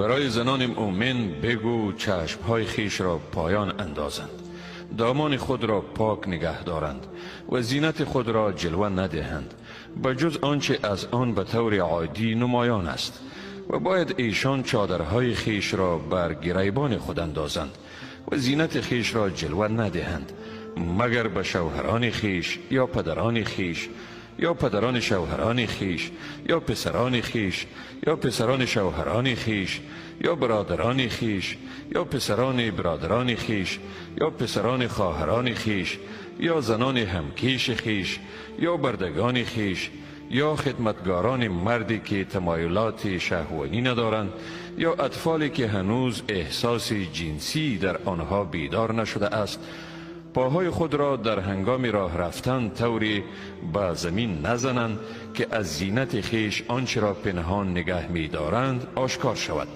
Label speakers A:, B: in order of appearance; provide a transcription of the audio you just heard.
A: برای زنان مؤمن بگو چشمهای خیش را پایان اندازند، دامان خود را پاک نگه دارند و زینت خود را جلوه ندهند بجز آنچه از آن به طور عادی نمایان است، و باید ایشان چادرهای خیش را بر گریبان خود اندازند و زینت خیش را جلوه ندهند مگر به شوهران خیش یا پدران خیش یا پدران شوهران خیش یا پسران خیش یا پسران شوهران خیش یا برادران خیش یا پسران برادران خیش یا پسران خواهران خیش یا زنان همکیش خیش یا بردگان خیش یا خدمتگاران مردی که تمایلات شهوانی ندارند یا اطفالی که هنوز احساس جنسی در آنها بیدار نشده است، پاهای خود را در هنگام راه رفتن طوری به زمین نزنند که از زینت خیش آنچه را پنهان نگه می دارند آشکار شود.